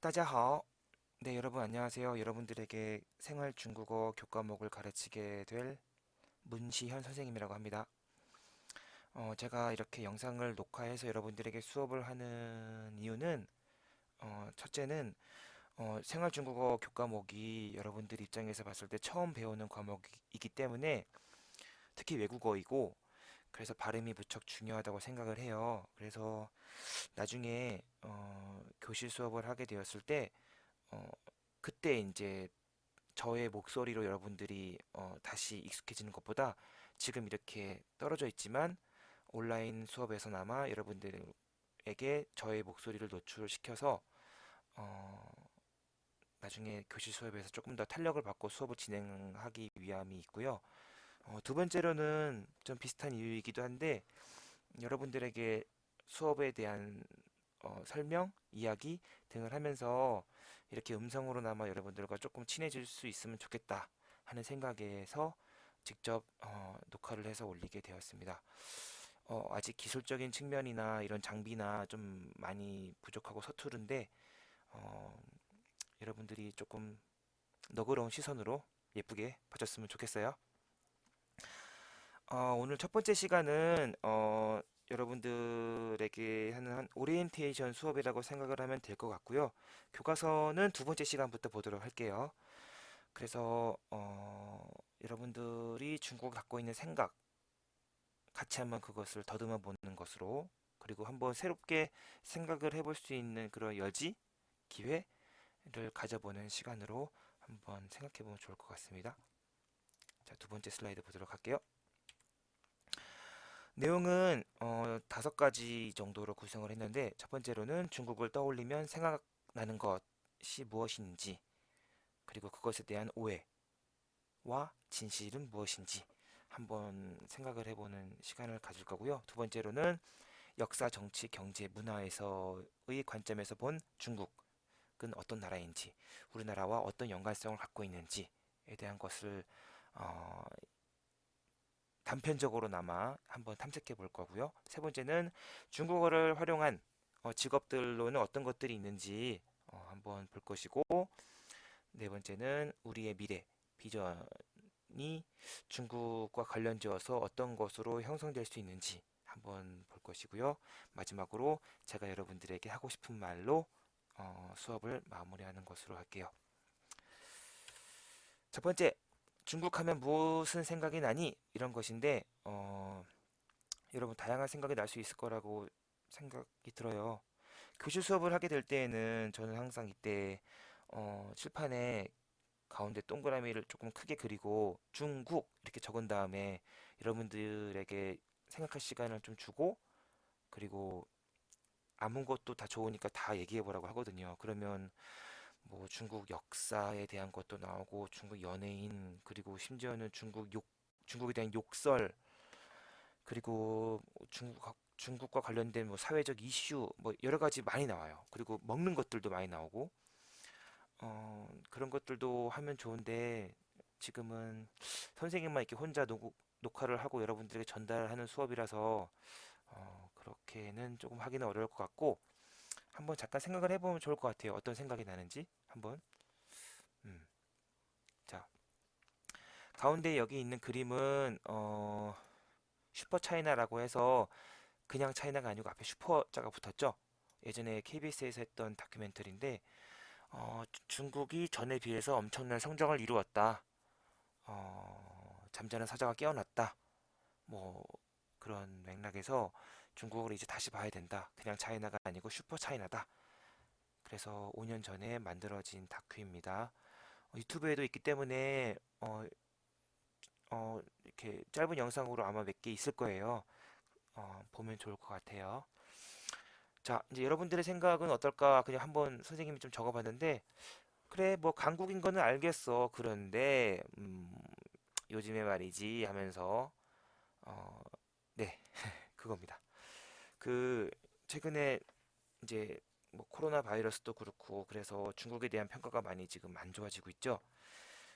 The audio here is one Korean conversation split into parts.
大家好. 네, 여러분 안녕하세요. 여러분들에게 생활 중국어 교과목을 가르치게 될 문시현 선생님이라고 합니다. 제가 이렇게 영상을 녹화해서 여러분들에게 수업을 하는 이유는 첫째는 생활 중국어 교과목이 여러분들 입장에서 봤을 때 처음 배우는 과목이기 때문에 특히 외국어이고 그래서 발음이 무척 중요하다고 생각을 해요. 그래서 나중에 교실 수업을 하게 되었을 때 어, 그때 이제 저의 목소리로 여러분들이 다시 익숙해지는 것보다 지금 이렇게 떨어져 있지만 온라인 수업에서나마 여러분들에게 저의 목소리를 노출시켜서 어, 나중에 교실 수업에서 조금 더 탄력을 받고 수업을 진행하기 위함이 있고요. 두 번째로는 좀 비슷한 이유이기도 한데 여러분들에게 수업에 대한 설명, 이야기 등을 하면서 이렇게 음성으로나마 여러분들과 조금 친해질 수 있으면 좋겠다 하는 생각에서 직접 녹화를 해서 올리게 되었습니다. 아직 기술적인 측면이나 이런 장비나 좀 많이 부족하고 서투른데 어, 여러분들이 조금 너그러운 시선으로 예쁘게 봐줬으면 좋겠어요. 오늘 첫 번째 시간은 여러분들에게 하는 한 오리엔테이션 수업이라고 생각을 하면 될 것 같고요. 교과서는 두 번째 시간부터 보도록 할게요. 그래서 여러분들이 중국을 갖고 있는 생각 같이 한번 그것을 더듬어 보는 것으로 그리고 한번 새롭게 생각을 해볼 수 있는 그런 여지, 기회를 가져보는 시간으로 한번 생각해 보면 좋을 것 같습니다. 자, 두 번째 슬라이드 보도록 할게요. 내용은 다섯 가지 정도로 구성을 했는데 첫 번째로는 중국을 떠올리면 생각나는 것이 무엇인지 그리고 그것에 대한 오해와 진실은 무엇인지 한번 생각을 해보는 시간을 가질 거고요. 두 번째로는 역사, 정치, 경제, 문화에서의 관점에서 본 중국은 어떤 나라인지 우리나라와 어떤 연관성을 갖고 있는지에 대한 것을 어, 단편적으로나마 한번 탐색해 볼 거고요. 세 번째는 중국어를 활용한 직업들로는 어떤 것들이 있는지 한번 볼 것이고, 네 번째는 우리의 미래, 비전이 중국과 관련지어서 어떤 것으로 형성될 수 있는지 한번 볼 것이고요. 마지막으로 제가 여러분들에게 하고 싶은 말로 수업을 마무리하는 것으로 할게요. 첫 번째, 중국 하면 무슨 생각이 나니? 이런 것인데, 여러분 다양한 생각이 날 수 있을 거라고 생각이 들어요. 교실 수업을 하게 될 때에는 저는 항상 이때 칠판에 가운데 동그라미를 조금 크게 그리고 중국 이렇게 적은 다음에 여러분들에게 생각할 시간을 좀 주고 그리고 아무 것도 다 좋으니까 다 얘기해 보라고 하거든요. 그러면 뭐 중국 역사에 대한 것도 나오고 중국 연예인 그리고 심지어는 중국에 대한 욕설 그리고 중국과 관련된 뭐 사회적 이슈 뭐 여러 가지 많이 나와요. 그리고 먹는 것들도 많이 나오고 그런 것들도 하면 좋은데 지금은 선생님만 이렇게 혼자 녹화를 하고 여러분들에게 전달하는 수업이라서 그렇게는 조금 하기는 어려울 것 같고 한번 잠깐 생각을 해보면 좋을 것 같아요. 어떤 생각이 나는지 한번. 음. 자, 가운데 여기 있는 그림은 슈퍼 차이나라고 해서 그냥 차이나가 아니고 앞에 슈퍼자가 붙었죠. 예전에 KBS에서 했던 다큐멘터리인데 중국이 전에 비해서 엄청난 성장을 이루었다. 잠자는 사자가 깨어났다. 뭐 그런 맥락에서 중국을 이제 다시 봐야 된다. 그냥 차이나가 아니고 슈퍼 차이나다. 그래서 5년 전에 만들어진 다큐입니다. 유튜브에도 있기 때문에 이렇게 짧은 영상으로 아마 몇 개 있을 거예요. 보면 좋을 것 같아요. 자, 이제 여러분들의 생각은 어떨까? 그냥 한번 선생님이 좀 적어봤는데, 그래, 뭐 강국인 거는 알겠어. 그런데 요즘에 말이지 하면서 어, 네, 그겁니다. 그 최근에 이제 뭐 코로나 바이러스도 그렇고 그래서 중국에 대한 평가가 많이 지금 안 좋아지고 있죠.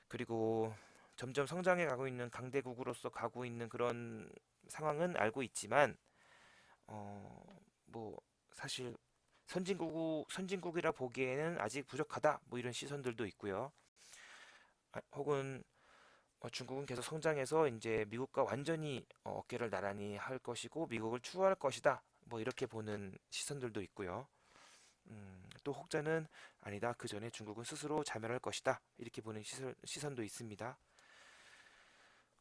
그리고 점점 성장해 가고 있는 강대국으로서 가고 있는 그런 상황은 알고 있지만 뭐 사실 선진국이라 보기에는 아직 부족하다. 뭐 이런 시선들도 있고요. 혹은 중국은 계속 성장해서 이제 미국과 완전히 어깨를 나란히 할 것이고 미국을 추월할 것이다. 뭐 이렇게 보는 시선들도 있고요. 또 혹자는 아니다. 그 전에 중국은 스스로 자멸할 것이다. 이렇게 보는 시선도 있습니다.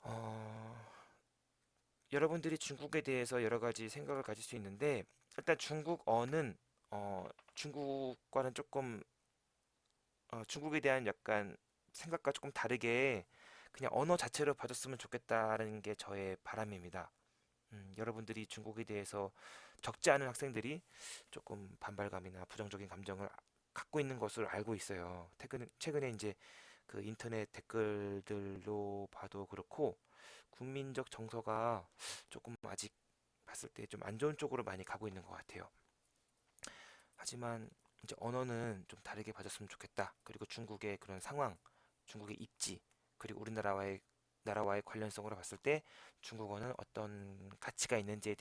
어, 여러분들이 중국에 대해서 여러 가지 생각을 가질 수 있는데 일단 중국어는 중국과는 조금 중국에 대한 약간 생각과 조금 다르게 그냥 언어 자체로 봐줬으면 좋겠다는 게 저의 바람입니다. 여러분들이 중국에 대해서 적지 않은 학생들이 조금 반발감이나 부정적인 감정을 갖고 있는 것을 알고 있어요. 최근에 이제 그 인터넷 댓글들로 봐도 그렇고 국민적 정서가 조금 아직 봤을 때 좀 안 좋은 쪽으로 많이 가고 있는 것 같아요. 하지만 이제 언어는 좀 다르게 봐줬으면 좋겠다. 그리고 중국의 그런 상황, 중국의 입지, 그리고 우리나라와의 나라와의 관련성으로 봤을 때 중국어는 어떤 가치가 있는지에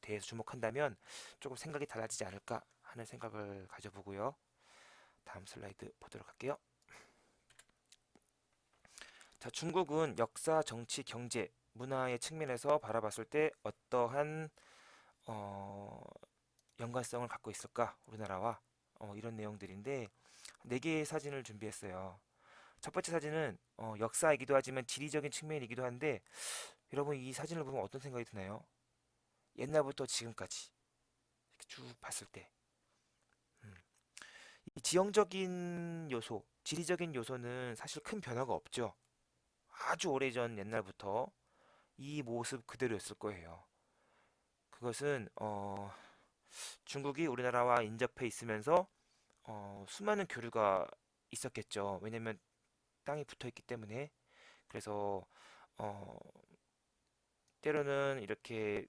대해서 주목한다면 조금 생각이 달라지지 않을까 하는 생각을 가져보고요. 다음 슬라이드 보도록 할게요. 자, 중국은 역사, 정치, 경제, 문화의 측면에서 바라봤을 때 어떠한 어, 연관성을 갖고 있을까? 우리나라와 이런 내용들인데 네 개의 사진을 준비했어요. 첫 번째 사진은 역사이기도 하지만 지리적인 측면이기도 한데 여러분 이 사진을 보면 어떤 생각이 드나요? 옛날부터 지금까지 이렇게 쭉 봤을 때 이 지형적인 요소, 지리적인 요소는 사실 큰 변화가 없죠. 아주 오래전 옛날부터 이 모습 그대로였을 거예요. 그것은 중국이 우리나라와 인접해 있으면서 수많은 교류가 있었겠죠. 왜냐면 땅이 붙어 있기 때문에. 그래서 어, 때로는 이렇게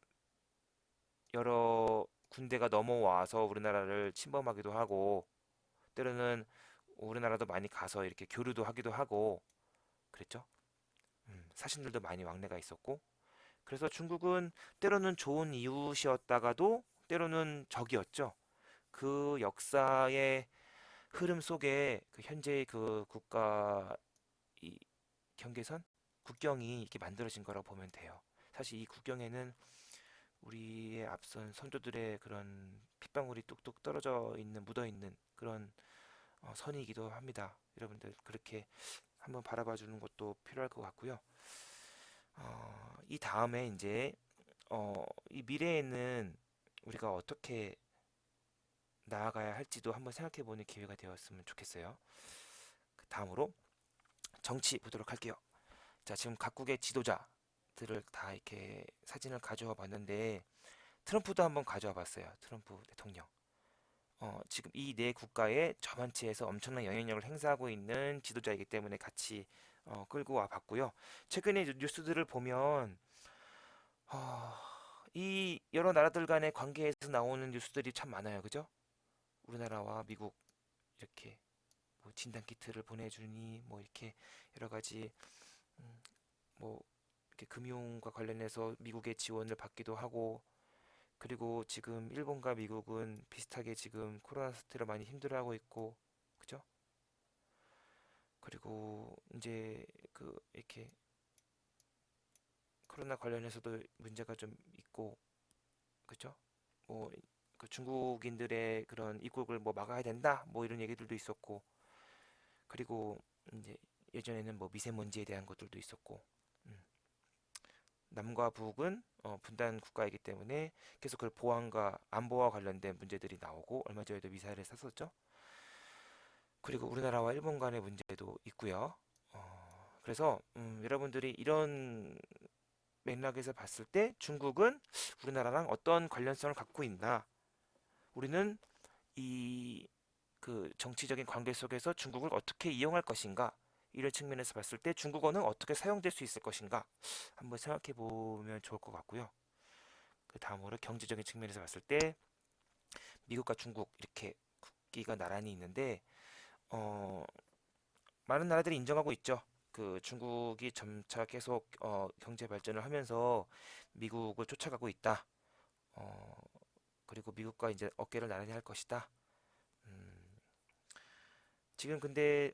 여러 군대가 넘어와서 우리나라를 침범하기도 하고 때로는 우리나라도 많이 가서 이렇게 교류도 하기도 하고 그랬죠. 사신들도 많이 왕래가 있었고 그래서 중국은 때로는 좋은 이웃이었다가도 때로는 적이었죠. 그 역사의 흐름 속에 그 현재의 그 국가 이 경계선, 국경이 이렇게 만들어진 거라고 보면 돼요. 사실 이 국경에는 우리의 앞선 선조들의 그런 핏방울이 뚝뚝 떨어져 있는 묻어 있는 그런 선이기도 합니다. 여러분들 그렇게 한번 바라봐 주는 것도 필요할 것 같고요. 이 다음에 이제 이 미래에는 우리가 어떻게 나아가야 할지도 한번 생각해 보는 기회가 되었으면 좋겠어요. 그 다음으로 정치 보도록 할게요. 자, 지금 각국의 지도자들을 다 이렇게 사진을 가져와 봤는데 트럼프도 한번 가져와 봤어요. 트럼프 대통령. 지금 이 네 국가의 저만치에서 엄청난 영향력을 행사하고 있는 지도자이기 때문에 같이 끌고 와 봤고요. 최근에 뉴스들을 보면 어, 이 여러 나라들 간의 관계에서 나오는 뉴스들이 참 많아요. 그죠? 우리나라와 미국 이렇게 뭐 진단 키트를 보내주니 뭐 이렇게 여러 가지 음, 뭐 이렇게 금융과 관련해서 미국의 지원을 받기도 하고 그리고 지금 일본과 미국은 비슷하게 지금 코로나 사태로 많이 힘들어하고 있고 그죠? 그리고 이제 그 이렇게 코로나 관련해서도 문제가 좀 있고 그죠? 뭐 그 중국인들의 그런 입국을 뭐 막아야 된다 뭐 이런 얘기들도 있었고 그리고 이제 예전에는 뭐 미세먼지에 대한 것들도 있었고 음, 남과 북은 분단 국가이기 때문에 계속 그 보안과 안보와 관련된 문제들이 나오고 얼마 전에도 미사일을 쐈었죠. 그리고 우리나라와 일본 간의 문제도 있고요. 그래서 여러분들이 이런 맥락에서 봤을 때 중국은 우리나라랑 어떤 관련성을 갖고 있나? 우리는 이 그 정치적인 관계 속에서 중국을 어떻게 이용할 것인가? 이런 측면에서 봤을 때 중국어는 어떻게 사용될 수 있을 것인가? 한번 생각해 보면 좋을 것 같고요. 그 다음으로 경제적인 측면에서 봤을 때 미국과 중국 이렇게 국기가 나란히 있는데 어, 많은 나라들이 인정하고 있죠. 그 중국이 점차 계속 경제 발전을 하면서 미국을 쫓아가고 있다. 어, 그리고 미국과 이제 어깨를 나란히 할 것이다. 음, 지금 근데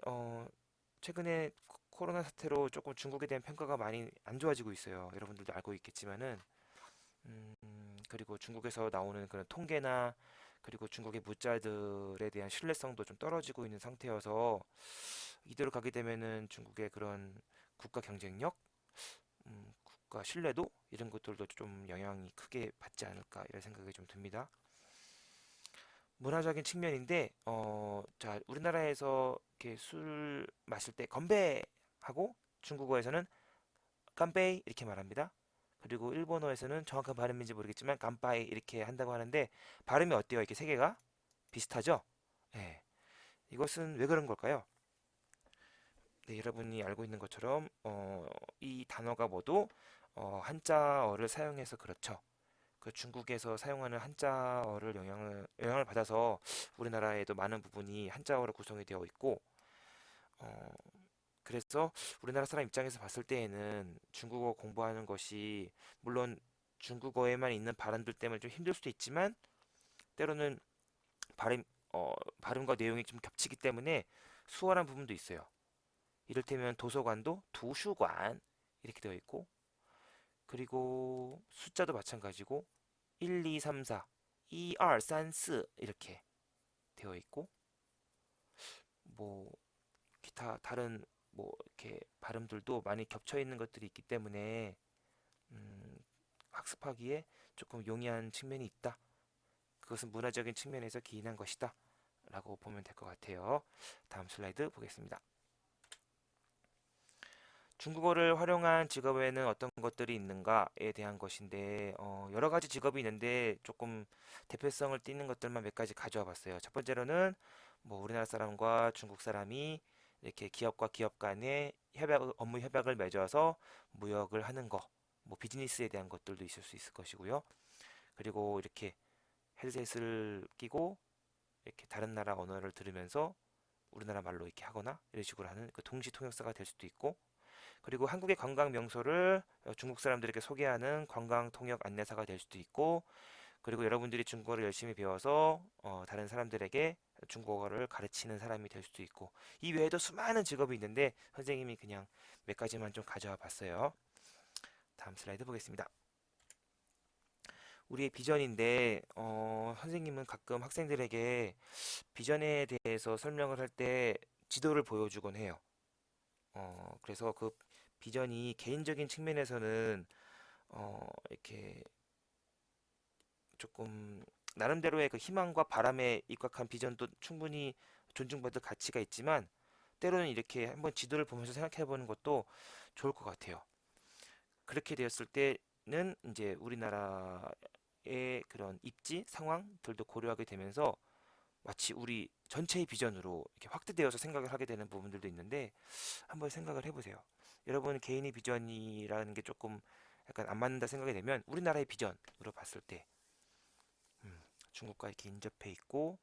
최근에 코로나 사태로 조금 중국에 대한 평가가 많이 안 좋아지고 있어요. 여러분들도 알고 있겠지만은 그리고 중국에서 나오는 그런 통계나 그리고 중국의 무자들에 대한 신뢰성도 좀 떨어지고 있는 상태여서 이대로 가게 되면은 중국의 그런 국가 경쟁력, 국가 신뢰도 이런 것들도 좀 영향이 크게 받지 않을까 이런 생각이 좀 듭니다. 문화적인 측면인데, 자, 우리나라에서 이렇게 술 마실 때 건배 하고 중국어에서는 깜베이 이렇게 말합니다. 그리고 일본어에서는 정확한 발음인지 모르겠지만 깜빠이 이렇게 한다고 하는데 발음이 어때요? 이렇게 세 개가 비슷하죠? 네. 이것은 왜 그런 걸까요? 네, 여러분이 알고 있는 것처럼 이 단어가 모두 한자어를 사용해서 그렇죠. 그 중국에서 사용하는 한자어를 영향을 받아서 우리나라에도 많은 부분이 한자어로 구성이 되어 있고 어, 그래서 우리나라 사람 입장에서 봤을 때에는 중국어 공부하는 것이 물론 중국어에만 있는 발음들 때문에 좀 힘들 수도 있지만 때로는 발음 발음과 내용이 좀 겹치기 때문에 수월한 부분도 있어요. 이를테면 도서관도 도슈관 이렇게 되어 있고 그리고 숫자도 마찬가지고 1, 2, 3, 4, 2, 3, 4 이렇게 되어 있고 뭐 기타 다른 뭐 이렇게 발음들도 많이 겹쳐 있는 것들이 있기 때문에 음, 학습하기에 조금 용이한 측면이 있다. 그것은 문화적인 측면에서 기인한 것이다. 라고 보면 될 것 같아요. 다음 슬라이드 보겠습니다. 중국어를 활용한 직업에는 어떤 것들이 있는가에 대한 것인데 여러 가지 직업이 있는데 조금 대표성을 띠는 것들만 몇 가지 가져와 봤어요. 첫 번째로는 뭐 우리나라 사람과 중국 사람이 이렇게 기업과 기업 간의 업무 협약을 맺어서 무역을 하는 거, 뭐 비즈니스에 대한 것들도 있을 수 있을 것이고요. 그리고 이렇게 헤드셋을 끼고 이렇게 다른 나라 언어를 들으면서 우리나라 말로 이렇게 하거나 이런 식으로 하는 그 동시 통역사가 될 수도 있고 그리고 한국의 관광 명소를 중국 사람들에게 소개하는 관광 통역 안내사가 될 수도 있고 그리고 여러분들이 중국어를 열심히 배워서 다른 사람들에게 중국어를 가르치는 사람이 될 수도 있고 이 외에도 수많은 직업이 있는데 선생님이 그냥 몇 가지만 좀 가져와 봤어요. 다음 슬라이드 보겠습니다. 우리의 비전인데 선생님은 가끔 학생들에게 비전에 대해서 설명을 할 때 지도를 보여주곤 해요. 그래서 그 비전이 개인적인 측면에서는 이렇게 조금 나름대로의 그 희망과 바람에 입각한 비전도 충분히 존중받을 가치가 있지만 때로는 이렇게 한번 지도를 보면서 생각해 보는 것도 좋을 것 같아요. 그렇게 되었을 때는 이제 우리나라의 그런 입지 상황들도 고려하게 되면서 마치 우리 전체의 비전으로 이렇게 확대되어서 생각을 하게 되는 부분들도 있는데 한번 생각을 해보세요. 여러분 개인의 비전이라는 게 조금 약간 안 맞는다 생각이 되면 우리나라의 비전으로 봤을 때 중국과 이렇게 인접해 있고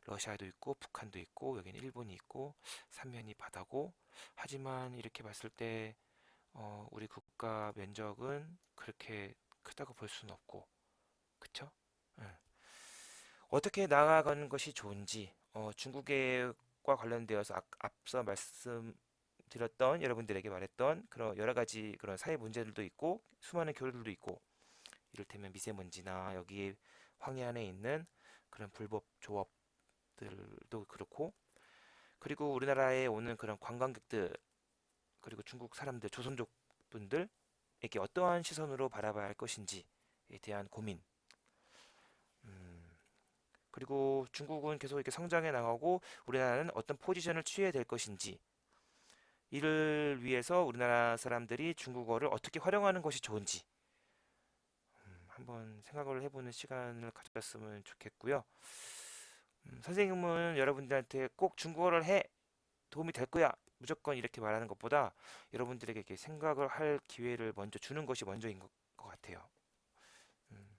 러시아도 있고 북한도 있고 여기는 일본이 있고 삼면이 바다고 하지만 이렇게 봤을 때 우리 국가 면적은 그렇게 크다고 볼 수는 없고 그쵸? 예. 어떻게 나아가는 것이 좋은지 중국과 관련되어서 앞서 말씀드렸던 여러분들에게 말했던 그런 여러 가지 그런 사회 문제들도 있고 수많은 교류들도 있고 이를테면 미세먼지나 여기 황해 안에 있는 그런 불법 조업들도 그렇고 그리고 우리나라에 오는 그런 관광객들 그리고 중국 사람들 조선족 분들에게 어떠한 시선으로 바라봐야 할 것인지에 대한 고민 음, 그리고 중국은 계속 이렇게 성장해 나가고 우리나라는 어떤 포지션을 취해야 될 것인지 이를 위해서 우리나라 사람들이 중국어를 어떻게 활용하는 것이 좋은지 한번 생각을 해보는 시간을 가졌으면 좋겠고요. 선생님은 여러분들한테 꼭 중국어를 해 도움이 될 거야 무조건 이렇게 말하는 것보다 여러분들에게 이렇게 생각을 할 기회를 먼저 주는 것이 먼저인 것 같아요. 음,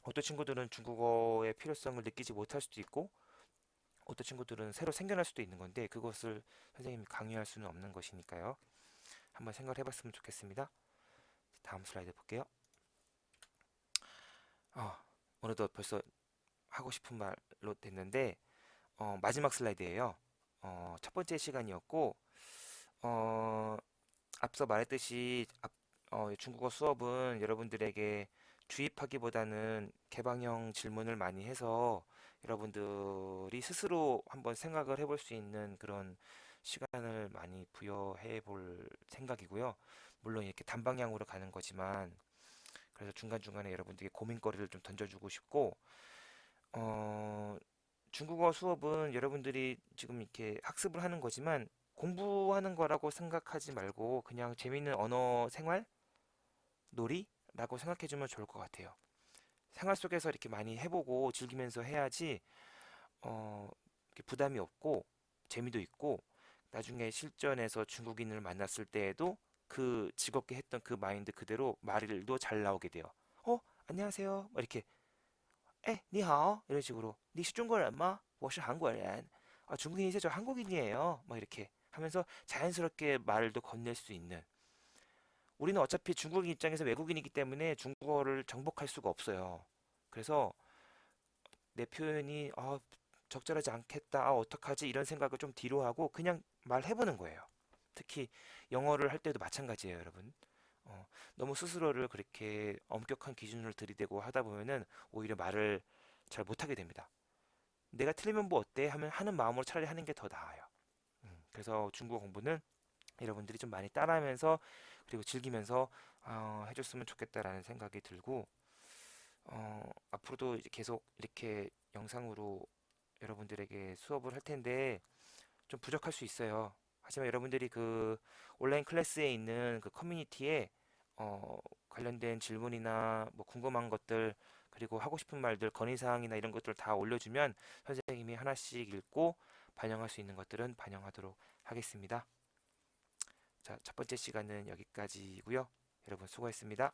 어떤 친구들은 중국어의 필요성을 느끼지 못할 수도 있고 어떤 친구들은 새로 생겨날 수도 있는 건데 그것을 선생님이 강요할 수는 없는 것이니까요. 한번 생각을 해봤으면 좋겠습니다. 다음 슬라이드 볼게요. 어, 어느덧 벌써 하고 싶은 말로 됐는데 마지막 슬라이드예요. 첫 번째 시간이었고 어, 앞서 말했듯이 중국어 수업은 여러분들에게 주입하기보다는 개방형 질문을 많이 해서 여러분들이 스스로 한번 생각을 해볼 수 있는 그런 시간을 많이 부여해 볼 생각이고요. 물론 이렇게 단방향으로 가는 거지만 그래서 중간중간에 여러분들에게 고민거리를 좀 던져주고 싶고 어, 중국어 수업은 여러분들이 지금 이렇게 학습을 하는 거지만 공부하는 거라고 생각하지 말고 그냥 재밌는 언어 생활, 놀이라고 생각해주면 좋을 것 같아요. 생활 속에서 이렇게 많이 해보고 즐기면서 해야지 이렇게 부담이 없고 재미도 있고 나중에 실전에서 중국인을 만났을 때에도 그 즐겁게 했던 그 마인드 그대로 말일도 잘 나오게 돼요. 안녕하세요. 뭐 이렇게 你好 이런 식으로 你是中国人吗?我是韩国人. 중국인이세요? 저 한국인이에요. 막 이렇게 하면서 자연스럽게 말도 건넬 수 있는. 우리는 어차피 중국인 입장에서 외국인이기 때문에 중국어를 정복할 수가 없어요. 그래서 내 표현이 적절하지 않겠다. 어떡하지? 이런 생각을 좀 뒤로 하고 그냥 말해보는 거예요. 특히 영어를 할 때도 마찬가지예요, 여러분. 너무 스스로를 그렇게 엄격한 기준을 들이대고 하다 보면은 오히려 말을 잘 못하게 됩니다. 내가 틀리면 뭐 어때? 하면 하는 마음으로 차라리 하는 게 더 나아요. 그래서 중국어 공부는 여러분들이 좀 많이 따라하면서 그리고 즐기면서 해줬으면 좋겠다라는 생각이 들고 앞으로도 이제 계속 이렇게 영상으로 여러분들에게 수업을 할 텐데 좀 부족할 수 있어요. 하지만 여러분들이 그 온라인 클래스에 있는 그 커뮤니티에 관련된 질문이나 뭐 궁금한 것들 그리고 하고 싶은 말들 건의사항이나 이런 것들 다 올려주면 선생님이 하나씩 읽고 반영할 수 있는 것들은 반영하도록 하겠습니다. 자, 첫 번째 시간은 여기까지고요. 여러분 수고했습니다.